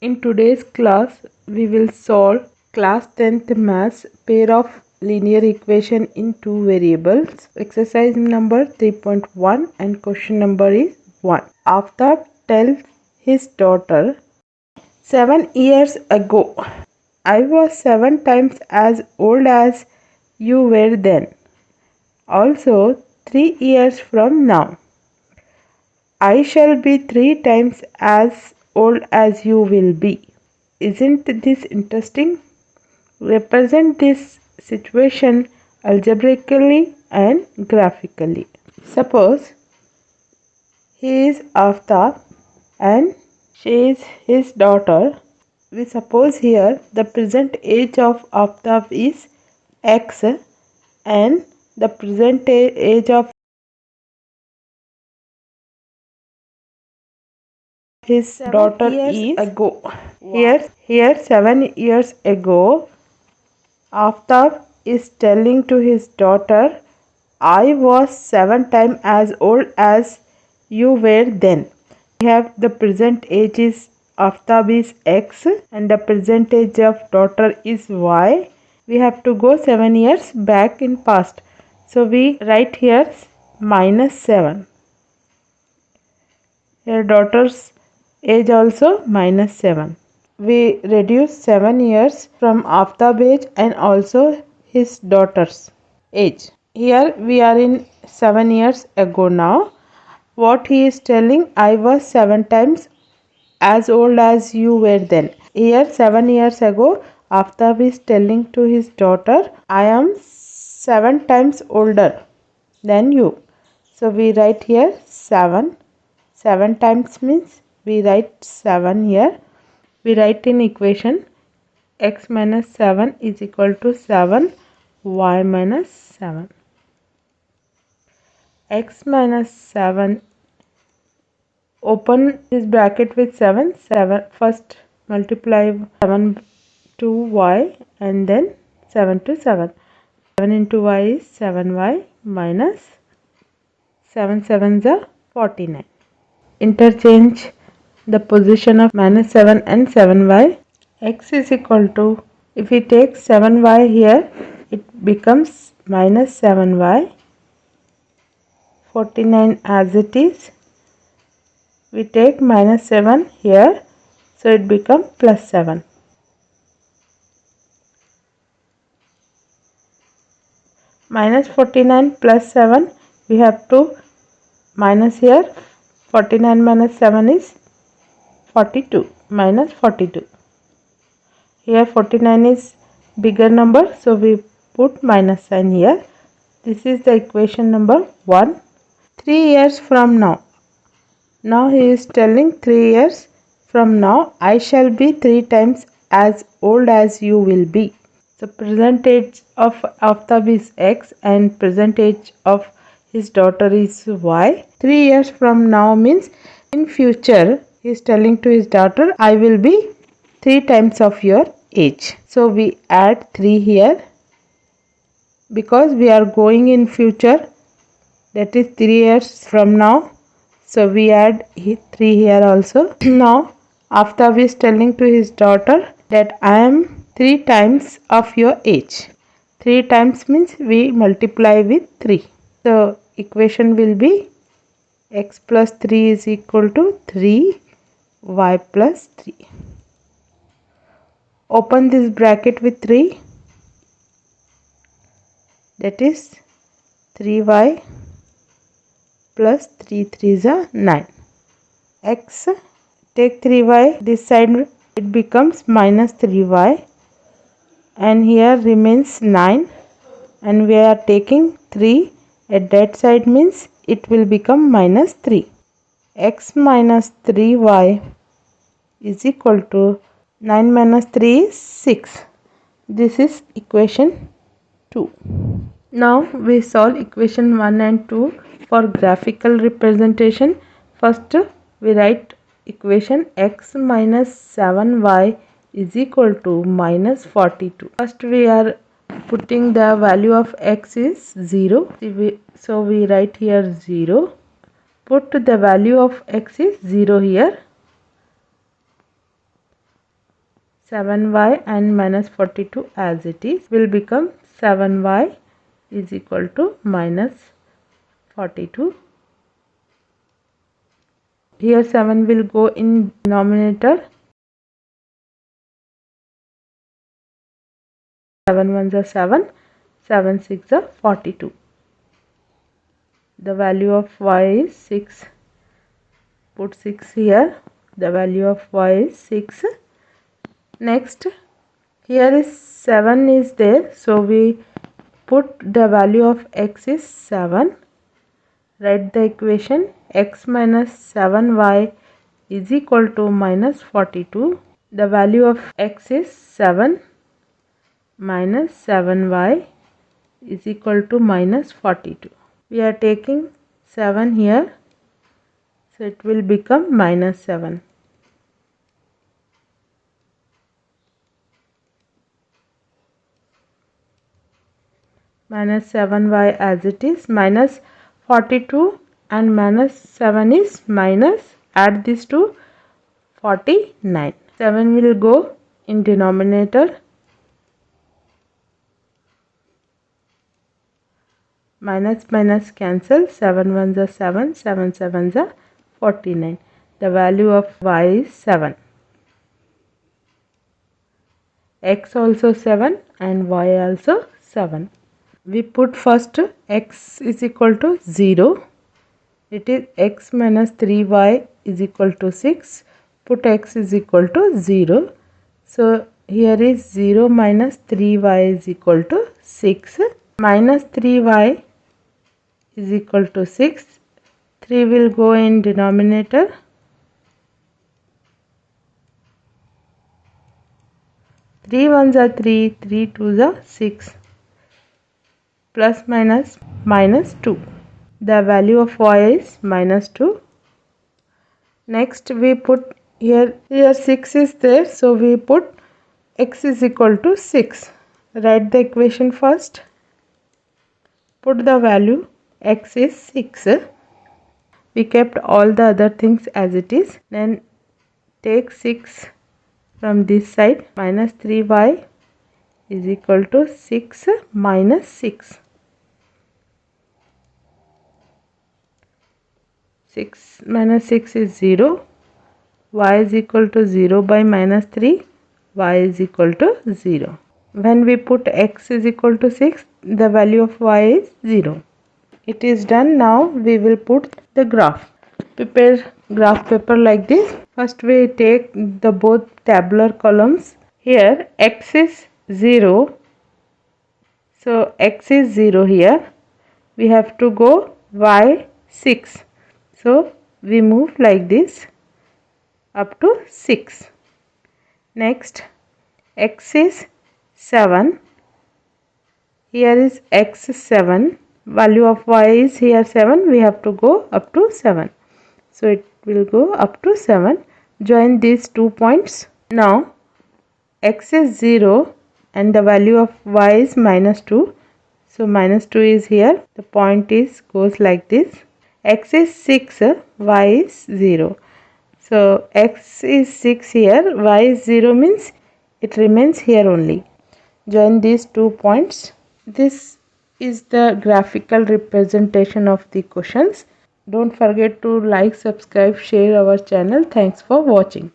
In today's class, we will solve class 10th maths pair of linear equation in two variables. Exercise number 3.1 and question number is 1. Aftab tells his daughter, 7 years ago, I was 7 times as old as you were then. Also, 3 years from now, I shall be 3 times as old as you will be. Isn't this interesting? Represent this situation algebraically and graphically. Suppose he is Aftab and she is his daughter. We suppose here the present age of Aftab is X and the present age of his daughter is ago. Here 7 years ago, Aftab is telling to his daughter, I was 7 times as old as you were then. We have the present age is Aftab is X and the present age of daughter is Y. We have to go 7 years back in past. So we write here minus 7. Here daughter's age also minus 7. We reduce 7 years from Aftab age and also his daughter's age. Here we are in 7 years ago now. What he is telling, I was 7 times as old as you were then. Here 7 years ago, Aftab is telling to his daughter, I am 7 times older than you. So we write here 7. 7 times means we write 7 here. We write in equation x minus 7 is equal to 7 y minus 7. X minus 7, open this bracket with 7. First multiply 7 to y and then 7 to 7. 7 into y is 7y minus 7 sevens are 49. Interchange the position of minus 7 and 7y. X is equal to, if we take 7y here, it becomes minus 7y. 49 as it is. We take minus 7 here, so it becomes plus 7. Minus 49 plus 7, we have to minus here. 49 minus 7 is 42, minus 42. Here 49 is bigger number, so we put minus sign here. This is the equation number 1. 3 years from now. Now he is telling 3 years from now I shall be 3 times as old as you will be. So present age of Aftab is X and present age of his daughter is Y. 3 years from now means in future he is telling to his daughter, I will be 3 times of your age. So we add 3 here because we are going in future, that is 3 years from now. So we add 3 here also. Now Aftab is telling to his daughter that I am 3 times of your age. 3 times means we multiply with 3. So equation will be x plus 3 is equal to 3 y plus 3. Open this bracket with 3, that is 3y plus 3 3s are 9. X, take 3y this side, it becomes minus 3y and here remains 9 and we are taking 3 at that side means it will become minus 3. X minus 3y is equal to 9 minus 3 is 6. This is equation 2. Now we solve equation 1 and 2 for graphical representation. First we write equation x minus 7y is equal to minus 42. First we are putting the value of x is 0. So we write here 0. Put the value of x is 0 here. 7y and minus 42 as it is will become 7y is equal to minus 42. Here 7 will go in denominator. 7 ones are 7, 7 6 are 42. The value of y is 6. Put 6 here. The value of y is 6. Next, here is 7 is there. So we put the value of x is 7. Write the equation x minus 7y is equal to minus 42. The value of x is 7 minus 7y is equal to minus 42. We are taking 7 here, so it will become minus 7. Minus 7y as it is, minus 42 and minus 7 is minus, add this to 49. 7 will go in denominator. Minus minus cancel, 7 ones are 7, 7 sevens are 49. The value of y is 7. X also 7 and y also 7. We put first x is equal to 0. It is x minus 3y is equal to 6. Put x is equal to 0. So here is 0 minus 3y is equal to 6. Minus 3y is equal to 6. 3 will go in denominator. 3 ones are 3, 3 twos are 6. Plus minus minus 2. The value of y is minus 2. Next we put here 6 is there, so we put x is equal to 6. Write the equation first. Put the value x is 6. We kept all the other things as it is. Then take 6 from this side. Minus 3y is equal to 6 minus 6. 6 minus 6 is 0. Y is equal to 0 by minus 3. Y is equal to 0. When we put x is equal to 6, the value of y is 0. It is done. Now we will put the graph. Prepare graph paper like this. First we take the both tabular columns. Here x is 0. So x is 0 here. We have to go y 6. So we move like this up to 6. Next x is 7. Here is x 7. Value of y is here 7. We have to go up to 7. So it will go up to 7. Join these 2 points. Now x is 0 and the value of y is minus 2. So minus 2 is here. The point is goes like this. X is 6, y is 0. So x is 6 here, y is 0 means it remains here only. Join these 2 points. This is the graphical representation of the questions. Don't forget to like, subscribe, share our channel. Thanks for watching.